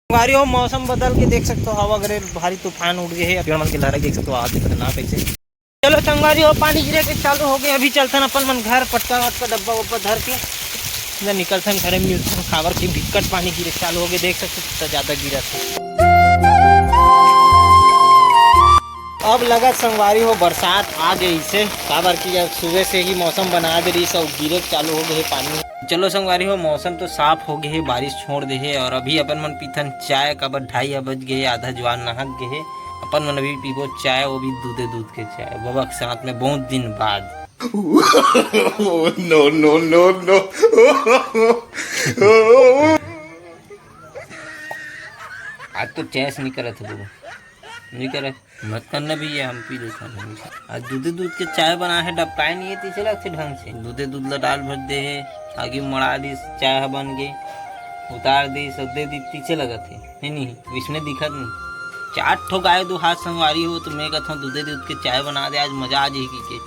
भारी हो मौसम बदल के देख सकते हो, हवा गरे भारी तूफान उड़ गए है, पेड़ मन के लहरा देख सकते हो, आज खतरनाक ऐसे। चलो संगवारी हो पानी गिरे के चालू हो गए, अभी चलते अपन मन घर पटका वटका डब्बा वब्बा धर के निकलते घर मिलते खावर की दिक्कत पानी गिरे चालू हो गए, देख सकते हो ज्यादा गिरा था। अब लगा संगवारी हो बरसात आ गई से काबर की जब सुबह से ही मौसम बना दे रही सब गिरे चालू हो गए पानी। चलो संगवारी हो मौसम तो साफ हो गए, बारिश छोड़ दे है और अभी अपन मन पीथन चाय काबर 2:30 बज गए, आधा जवान नहक गए है, अपन मन अभी पीबो चाय, वो भी दूध के चाय बाबा के साथ में बहुत दिन बाद। नो नो नो नो आज तो चैस नहीं करे थे बाबा, नहीं करे मत करना भी है, हम पी लेते हैं आज दूध के चाय बना है, डबकाए नहीं है तीसरे लगते ढंग से, दूध ला डाल भर दे है, आगे मड़ा दी चाय बन गई, उतार दी सब दे दी तीसरे लगा थे नहीं इसमें दिखत नहीं। 4 ठो गाय दो हाथ संगवारी हो तो मैं कहता हूँ दूध के चाय बना दे, आज मजा आ जाएगी के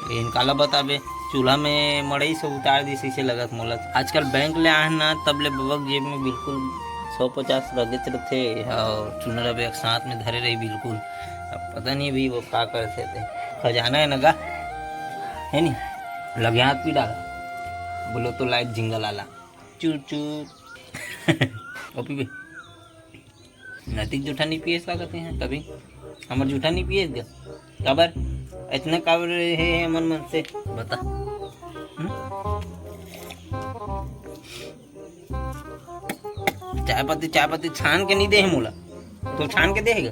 लेकिन काला बताबे चूल्हा में मड़ई से उतार दी शीशे लगत मोला। आजकल बैंक ले आए ना तब ले बबक जेब में बिल्कुल 150 रगत रहते और चुनर अब एक साथ में धरे रही बिल्कुल। अब पता नहीं भी वो क्या करते थे, खजाना है नगा है नहीं लगे हाथ भी डाला बोलो तो लाइट जिंगल आला चूर चूर ओपी बे नैतिक जूठा नहीं पिए का कहते हैं कभी हमार जूठा नहीं पिए गया काबर इतना काबर है मन मन से बता। चाय पत्ती छान के नहीं दे मोला तो छान के देगा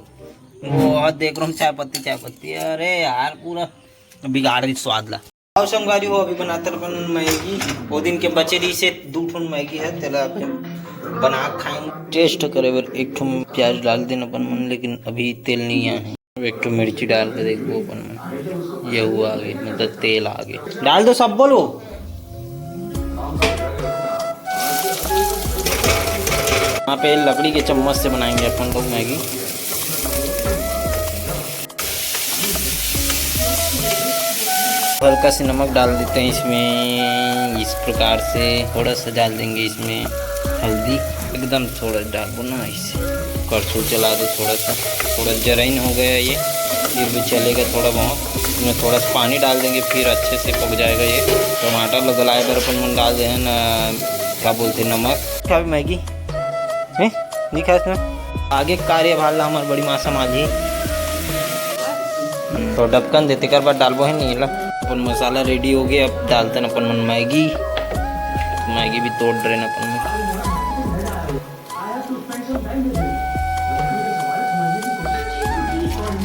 वो देख रहा हूँ चाय पत्ती अरे यार पूरा बिगाड़ दी स्वाद ला। और संगवारी हो अभी बनाते अपन मैगी, वो दिन के बचे रही से 2 ठो मैगी है तेला बना खाएंगे, टेस्ट करे बर 1 ठो प्याज डाल देना अपन मन, लेकिन अभी तेल नहीं आया है, 1 ठो मिर्ची डाल के देखो अपन मन, ये हुआ आगे मतलब तेल आ गए डाल दो सब बोलो। यहाँ पे लकड़ी के चम्मच से बनाएंगे अपन लोग मैगी। हल्का सी नमक डाल देते हैं इसमें, इस प्रकार से थोड़ा सा डाल देंगे इसमें हल्दी, एकदम थोड़ा डाल दो ना इसे, करछुल चला दो थोड़ा जराइन हो गया ये भी चलेगा थोड़ा बहुत, इसमें थोड़ा सा पानी डाल देंगे फिर अच्छे से पक जाएगा ये। टमाटर लगाए पर अपन मन डाल दें ना क्या बोलते नमक क्या मैगी है नहीं खा इसमें आगे कार्य भाला हमारी बड़ी माँ संभाली तो ढक्कन देते कर बाद डालबो है नहीं ला अपन मसाला रेडी हो गया, अब डालते हैं अपन मैगी भी तोड़ रहे हैं अपन में।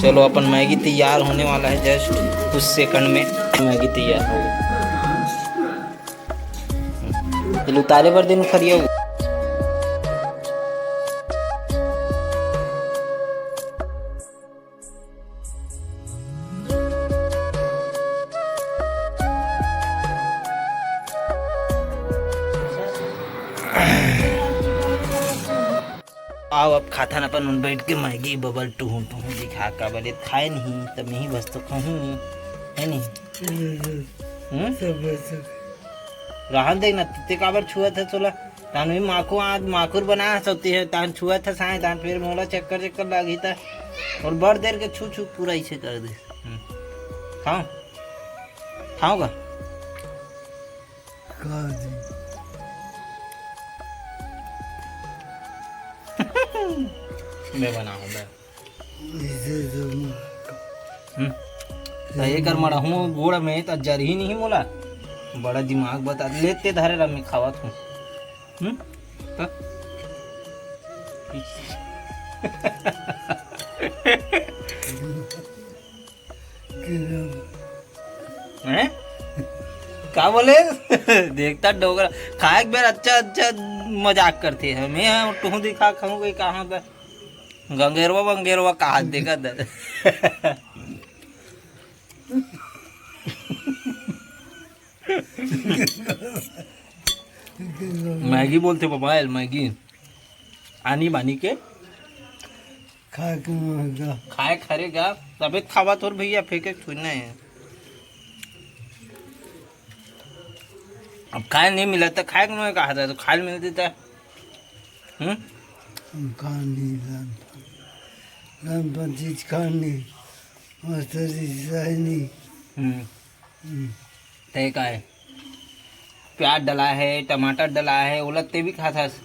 चलो अपन मैगी तैयार होने वाला है, जस्ट कुछ सेकंड में मैगी तैयार हो गई। उतारे पर दिन खरिया आओ अब खाता ना अपन बैठ के मैगी बबल टू दिखा का बोले खाए नहीं तब नहीं बस तो कहूँ है नहीं रहन देना तिते काबर छुआ था चला तान भी माखो आज माखुर बना सकती है तान छुआ था साए तान फिर मोला चक्कर लगी था और बड़ देर के छू पूरा इसे कर दे। खाओगा मैं बनाऊंगा ये कर मरा हूँ गोड़ा में तो जर ही नहीं मोला बड़ा दिमाग बता लेते धारे रहा मैं खावा तू क्या बोले देखता डोगरा खाए बेर अच्छा मजाक करते हैं मैं टू दिखा खाऊं गई कहाँ पे गंगेरवा कहा देखा मैगी बोलते पापा मैगी आनी बानी के खाए खरेगा तबियत खावा तो भैया फेंके छूना है अब खाए नहीं मिला तो खाए नहीं कहा था तो खाए मिल देता है। खानी लहानपण चीज खानी मस्त राहिनी ते काय प्याज डला है टमाटर डला है उलट ते भी खातास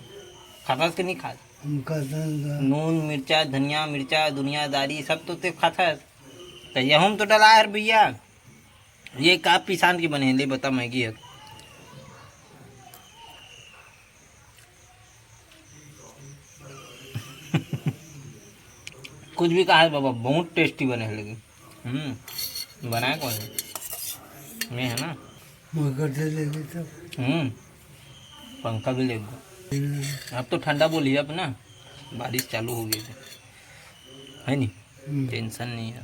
खातास कि नहीं खात हम खाता नून मिर्चा धनिया मिर्चा दुनियादारी सब तो ते खातास तो यहूं तो डला है भैया। ये का पिसान की बने ले बता मैगी है कुछ भी कहा है बाबा बहुत टेस्टी बने हैं लेकिन बनाया कौन है मैं है ना मगर ले तब पंखा भी ले गो अब तो ठंडा बोलिए अब ना बारिश चालू हो गई है नहीं टेंशन नहीं है।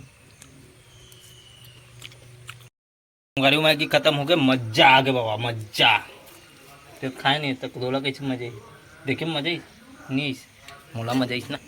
गाड़ी मैगी खत्म हो गए मजा आ गया बाबा मजा तो खाए नहीं तक दोला कैसे मजा देखिए मजा ही नहीं मोला मजा ही ना।